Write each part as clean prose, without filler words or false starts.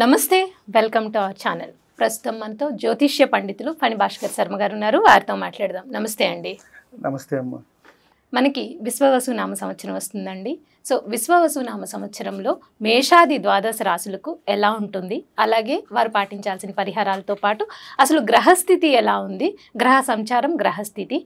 నమస్తే welcome to our channel. ప్రస్తుతం మనతో జ్యోతిష్య పండితులు ఫణి భాస్కర్ శర్మ గారు ఉన్నారు. వారితో మాట్లాడదాం. నమస్తే అండి. నమస్తే అమ్మ. మనకి విశ్వవసు నామ సంవత్సరం వస్తుందండి. సో విశ్వవసు నామ సంవత్సరంలో మేషాది ద్వాదశ రాశులకు ఎలా ఉంటుంది, అలాగే వారు పాటించాల్సిన పరిహారాలతో పాటు అసలు గ్రహస్థితి ఎలా ఉంది, గ్రహ సంచారం, గ్రహస్థితి,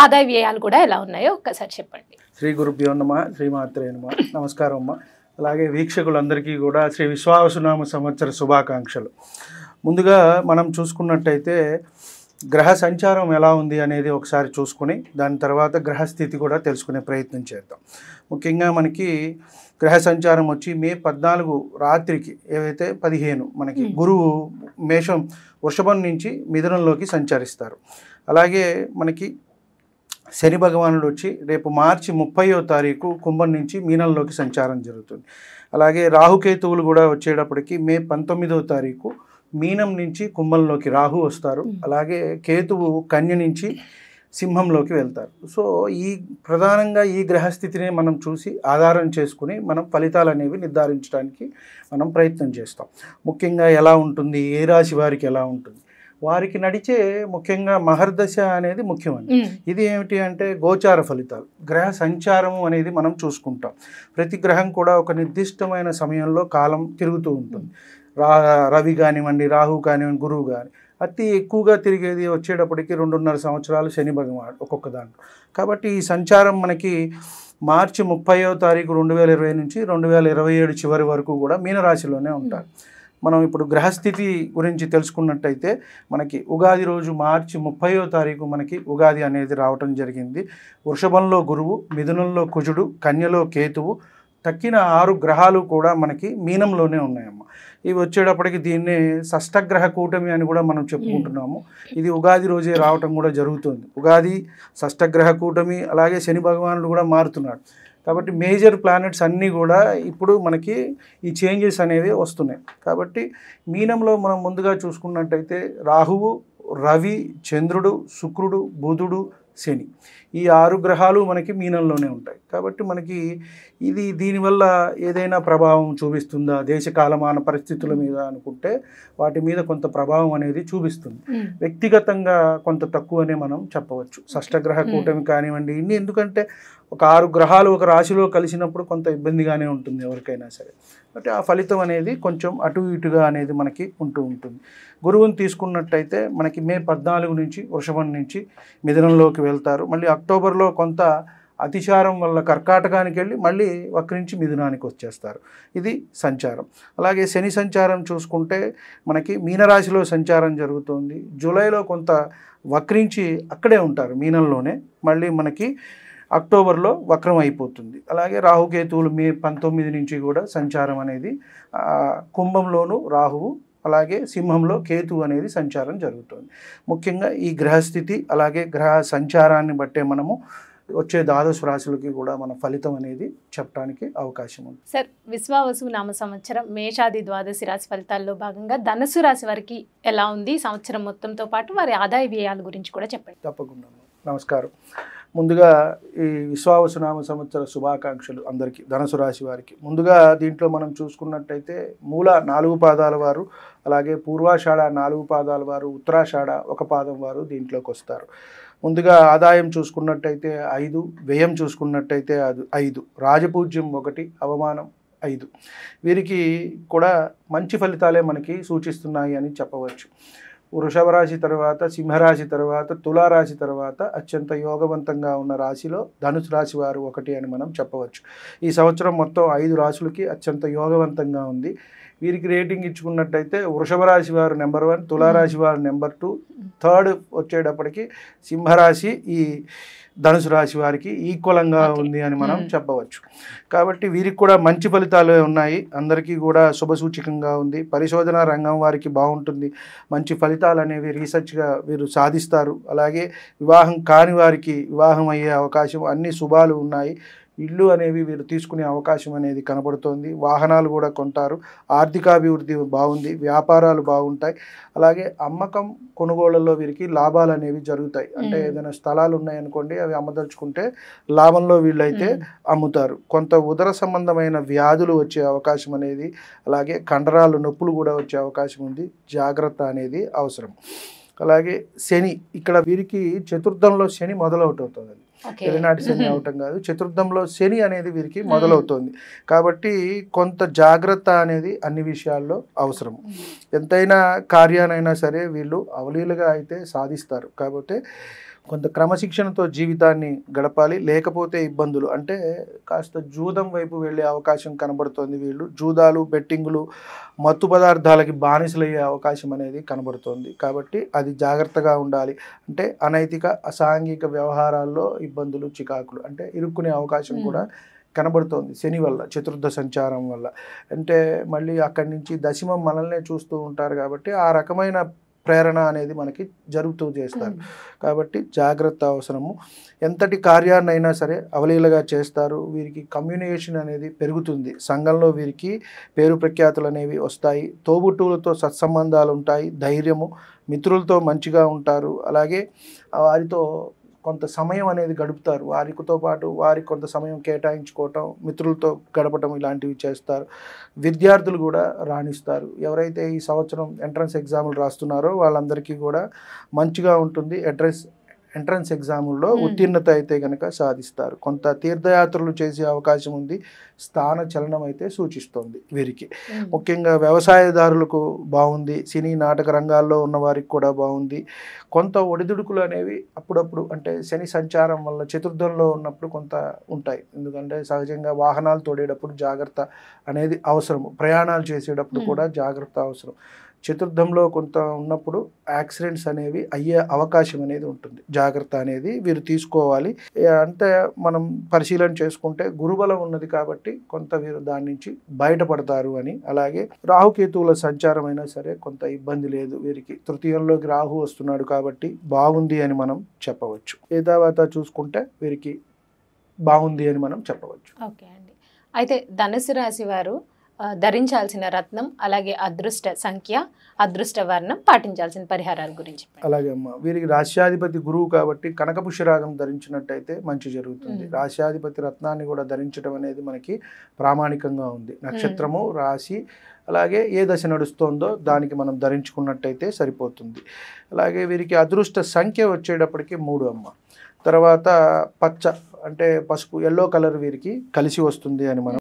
ఆదాయ వ్యయాలు కూడా ఎలా ఉన్నాయో ఒక్కసారి చెప్పండి. శ్రీ గురుభ్యో నమః, శ్రీమాత్రే నమః. నమస్కారం అమ్మ. అలాగే వీక్షకులందరికీ కూడా శ్రీ విశ్వావసునామ సంవత్సర శుభాకాంక్షలు. ముందుగా మనం చూసుకున్నట్టయితే గ్రహ సంచారం ఎలా ఉంది అనేది ఒకసారి చూసుకుని దాని తర్వాత గ్రహస్థితి కూడా తెలుసుకునే ప్రయత్నం చేద్దాం. ముఖ్యంగా మనకి గ్రహ సంచారం వచ్చి మే 14 రాత్రికి ఏవైతే 15 మనకి గురువు వృషభం నుంచి మిథునంలోకి సంచరిస్తారు. అలాగే మనకి శని భగవానుడు వచ్చి రేపు మార్చి 30వ తారీఖు కుంభం నుంచి మీనంలోకి సంచారం జరుగుతుంది. అలాగే రాహుకేతువులు కూడా వచ్చేటప్పటికి మే 19వ తారీఖు మీనం నుంచి కుంభంలోకి రాహు వస్తారు. అలాగే కేతువు కన్య నుంచి సింహంలోకి వెళ్తారు. సో ప్రధానంగా ఈ గ్రహస్థితిని మనం చూసి ఆధారం చేసుకుని మనం ఫలితాలు అనేవి నిర్ధారించడానికి మనం ప్రయత్నం చేస్తాం. ముఖ్యంగా ఎలా ఉంటుంది, ఏ రాశి వారికి ఎలా ఉంటుంది, వారికి నడిచే ముఖ్యంగా మహర్దశ అనేది ముఖ్యమండి. ఇది ఏమిటి అంటే గోచార ఫలితాలు, గ్రహ సంచారము అనేది మనం చూసుకుంటాం. ప్రతి గ్రహం కూడా ఒక నిర్దిష్టమైన సమయంలో కాలం తిరుగుతూ ఉంటుంది. రవి కానివ్వండి, రాహు కానివ్వండి, గురువు కానీ అతి ఎక్కువగా తిరిగేది వచ్చేటప్పటికి 2.5 సంవత్సరాలు శని భగవానుడు ఒక్కొక్క దాంట్లో. కాబట్టి ఈ సంచారం మనకి మార్చి 30వ తారీఖు 2020 నుంచి 2027 చివరి వరకు కూడా మీనరాశిలోనే ఉంటారు. మనం ఇప్పుడు గ్రహస్థితి గురించి తెలుసుకున్నట్టయితే మనకి ఉగాది రోజు మార్చి 30వ తారీఖు మనకి ఉగాది అనేది రావటం జరిగింది. వృషభంలో గురువు, మిథునంలో కుజుడు, కన్యలో కేతువు, తక్కిన 6 గ్రహాలు కూడా మనకి మీనంలోనే ఉన్నాయమ్మ. ఇవి వచ్చేటప్పటికి దీన్ని షష్టగ్రహ కూటమి అని కూడా మనం చెప్పుకుంటున్నాము. ఇది ఉగాది రోజే రావటం కూడా జరుగుతుంది. ఉగాది, షష్టగ్రహ కూటమి, అలాగే శని భగవానుడు కూడా మారుతున్నాడు. కాబట్టి మేజర్ ప్లానెట్స్ అన్నీ కూడా ఇప్పుడు మనకి ఈ చేంజెస్ అనేవి వస్తున్నాయి. కాబట్టి మీనంలో మనం ముందుగా చూసుకున్నట్టయితే రాహువు, రవి, చంద్రుడు, శుక్రుడు, బుధుడు, శని, ఈ 6 గ్రహాలు మనకి మీనంలోనే ఉంటాయి. కాబట్టి మనకి దీనివల్ల ఏదైనా ప్రభావం చూపిస్తుందా దేశకాలమాన పరిస్థితుల మీద అనుకుంటే వాటి మీద కొంత ప్రభావం అనేది చూపిస్తుంది. వ్యక్తిగతంగా కొంత తక్కువనే మనం చెప్పవచ్చు. షష్టగ్రహ కూటమి కానివ్వండి, ఎందుకంటే ఒక 6 గ్రహాలు ఒక రాశిలో కలిసినప్పుడు కొంత ఇబ్బందిగానే ఉంటుంది ఎవరికైనా సరే. అంటే ఆ ఫలితం అనేది కొంచెం అటు ఇటుగా అనేది మనకి ఉంటూ ఉంటుంది. గురువుని తీసుకున్నట్టయితే మనకి మే 14 నుంచి వృషభం నుంచి మిథునంలోకి వెళ్తారు. మళ్ళీ అక్టోబర్లో కొంత అతిచారం వల్ల కర్కాటకానికి వెళ్ళి మళ్ళీ వక్రించి మిథునానికి వచ్చేస్తారు. ఇది సంచారం. అలాగే శని సంచారం చూసుకుంటే మనకి మీనరాశిలో సంచారం జరుగుతుంది. జూలైలో కొంత వక్రించి అక్కడే ఉంటారు మీనంలోనే, మళ్ళీ మనకి అక్టోబర్లో వక్రం అయిపోతుంది. అలాగే రాహుకేతువులు మే 19 నుంచి కూడా సంచారం అనేది కుంభంలోను రాహువు, అలాగే సింహంలో కేతువు అనేది సంచారం జరుగుతుంది. ముఖ్యంగా ఈ గ్రహస్థితి అలాగే గ్రహ సంచారాన్ని బట్టే మనము వచ్చే ద్వాదశ రాశులకి కూడా మన ఫలితం అనేది చెప్పడానికి అవకాశం ఉంది. సార్, విశ్వావసు నామ సంవత్సరం మేషాది ద్వాదశి రాశి ఫలితాల్లో భాగంగా ధనుసు రాశి వారికి ఎలా ఉంది, సంవత్సరం మొత్తంతో పాటు వారి ఆదాయ వ్యయాల గురించి కూడా చెప్పండి. తప్పకుండా. నమస్కారం. ముందుగా ఈ విశ్వావసునామ సంవత్సర శుభాకాంక్షలు అందరికీ, ధనుసు రాశి వారికి. ముందుగా దీంట్లో మనం చూసుకున్నట్టయితే మూల 4 పాదాల వారు, అలాగే పూర్వాషాఢ 4 పాదాల వారు, ఉత్తరాషాఢ 1 పాదం వారు దీంట్లోకి వస్తారు. ముందుగా ఆదాయం చూసుకున్నట్టయితే 5, వ్యయం చూసుకున్నట్టయితే 5, రాజపూజ్యం 1, అవమానం 5. వీరికి కూడా మంచి ఫలితాలే మనకి సూచిస్తున్నాయి అని చెప్పవచ్చు. వృషభ రాశి తర్వాత, సింహరాశి తర్వాత, తులారాశి తర్వాత అత్యంత యోగవంతంగా ఉన్న రాశిలో ధనుసు రాశి వారు 1 అని మనం చెప్పవచ్చు. ఈ సంవత్సరం మొత్తం 5 రాశులకి అత్యంత యోగవంతంగా ఉంది. వీరికి రేటింగ్ ఇచ్చుకున్నట్టయితే వృషభ రాశి వారు నెంబర్ 1, తులారాశి వారు నెంబర్ 2, థర్డ్ వచ్చేటప్పటికి సింహరాశి ఈ ధనుసు రాశి వారికి ఈక్వలంగా ఉంది అని మనం చెప్పవచ్చు. కాబట్టి వీరికి కూడా మంచి ఫలితాలు ఉన్నాయి. అందరికీ కూడా శుభసూచకంగా ఉంది. పరిశోధన రంగం వారికి బాగుంటుంది. మంచి ఫలితాలు అనేవి రీసెర్చ్గా వీరు సాధిస్తారు. అలాగే వివాహం కాని వారికి వివాహం అయ్యే అవకాశం, అన్ని శుభాలు ఉన్నాయి. ఇల్లు అనేవి వీరు తీసుకునే అవకాశం అనేది కనబడుతోంది. వాహనాలు కూడా కొంటారు. ఆర్థికాభివృద్ధి బాగుంది, వ్యాపారాలు బాగుంటాయి. అలాగే అమ్మకం కొనుగోళ్లలో వీరికి లాభాలు అనేవి జరుగుతాయి. అంటే ఏదైనా స్థలాలు ఉన్నాయనుకోండి, అవి అమ్మదలుచుకుంటే లాభంలో వీళ్ళైతే అమ్ముతారు. కొంత ఉదర సంబంధమైన వ్యాధులు వచ్చే అవకాశం అనేది, అలాగే కండరాలు నొప్పులు కూడా వచ్చే అవకాశం ఉంది. జాగ్రత్త అనేది అవసరం. అలాగే శని, ఇక్కడ వీరికి చతుర్థంలో శని మొదలవుతుంది. ఏలినాటి శని అవటం కాదు, చతుర్థంలో శని అనేది వీరికి మొదలవుతుంది. కాబట్టి కొంత జాగ్రత్త అనేది అన్ని విషయాల్లో అవసరం. ఎంతైనా కార్యానైనా సరే వీళ్ళు అవలీలుగా అయితే సాధిస్తారు. కాబట్టి కొంత క్రమశిక్షణతో జీవితాన్ని గడపాలి, లేకపోతే ఇబ్బందులు. అంటే కాస్త జూదం వైపు వెళ్ళే అవకాశం కనబడుతోంది. వీళ్ళు జూదాలు, బెట్టింగులు, మత్తు పదార్థాలకి బానిసలయ్యే అవకాశం అనేది కనబడుతోంది. కాబట్టి అది జాగ్రత్తగా ఉండాలి. అంటే అనైతిక, అసాంఘిక వ్యవహారాల్లో ఇబ్బందులు, చికాకులు అంటే ఇరుక్కునే అవకాశం కూడా కనబడుతోంది శని వల్ల, చతుర్థ సంచారం వల్ల. అంటే మళ్ళీ అక్కడి నుంచి దశమం మనల్నే చూస్తూ ఉంటారు కాబట్టి ఆ రకమైన ప్రేరణ అనేది మనకి జరుగుతూ చేస్తారు. కాబట్టి జాగ్రత్త అవసరము. ఎంతటి కార్యాన్నైనా సరే అవలీలగా చేస్తారు. వీరికి కమ్యూనికేషన్ అనేది పెరుగుతుంది. సంఘంలో వీరికి పేరు ప్రఖ్యాతులు అనేవి వస్తాయి. తోబుట్టువులతో సత్సంబంధాలు ఉంటాయి. ధైర్యము, మిత్రులతో మంచిగా ఉంటారు. అలాగే వారితో కొంత సమయం అనేది గడుపుతారు. వారితో పాటు వారికి కొంత సమయం కేటాయించుకోవటం, మిత్రులతో గడపటం ఇలాంటివి చేస్తారు. విద్యార్థులు కూడా రాణిస్తారు. ఎవరైతే ఈ సంవత్సరం ఎంట్రన్స్ ఎగ్జాములు రాస్తున్నారో వాళ్ళందరికీ కూడా మంచిగా ఉంటుంది. ఎంట్రన్స్ ఎగ్జాముల్లో ఉత్తీర్ణత అయితే కనుక సాధిస్తారు. కొంత తీర్థయాత్రలు చేసే అవకాశం ఉంది. స్థాన చలనం అయితే సూచిస్తుంది వీరికి. ముఖ్యంగా వ్యవసాయదారులకు బాగుంది. సినీ నాటక రంగాల్లో ఉన్న వారికి కూడా బాగుంది. కొంత ఒడిదుడుకులు అనేవి అప్పుడప్పుడు, అంటే శని సంచారం వల్ల చతుర్థంలో ఉన్నప్పుడు కొంత ఉంటాయి. ఎందుకంటే సహజంగా వాహనాలు తోడేటప్పుడు జాగ్రత్త అనేది అవసరం. ప్రయాణాలు చేసేటప్పుడు కూడా జాగ్రత్త అవసరం. చతుర్థంలో కొంత ఉన్నప్పుడు యాక్సిడెంట్స్ అనేవి అయ్యే అవకాశం అనేది ఉంటుంది. జాగ్రత్త అనేది వీరు తీసుకోవాలి. అంటే మనం పరిశీలన చేసుకుంటే గురుబలం ఉన్నది కాబట్టి కొంత వీరు దాని నుంచి బయటపడతారు అని. అలాగే రాహుకేతువుల సంచారం అయినా సరే కొంత ఇబ్బంది లేదు వీరికి. తృతీయంలోకి రాహు వస్తున్నాడు కాబట్టి బాగుంది అని మనం చెప్పవచ్చు. ఏ తర్వాత చూసుకుంటే వీరికి బాగుంది అని మనం చెప్పవచ్చు. ఓకే అండి. అయితే ధనుసు రాశి వారు ధరించాల్సిన రత్నం, అలాగే అదృష్ట సంఖ్య, అదృష్ట వర్ణం, పాటించాల్సిన పరిహారాల గురించి. అలాగే అమ్మ, వీరికి రాశ్యాధిపతి గురువు కాబట్టి కనకపుష్యరాగం ధరించినట్టయితే మంచి జరుగుతుంది. రాశ్యాధిపతి రత్నాన్ని కూడా ధరించడం అనేది మనకి ప్రామాణికంగా ఉంది. నక్షత్రము, రాశి, అలాగే ఏ దశ నడుస్తోందో దానికి మనం ధరించుకున్నట్టయితే సరిపోతుంది. అలాగే వీరికి అదృష్ట సంఖ్య వచ్చేటప్పటికి 3 అమ్మ. తర్వాత పచ్చ అంటే పసుపు, ఎల్లో కలర్ వీరికి కలిసి వస్తుంది అని మనం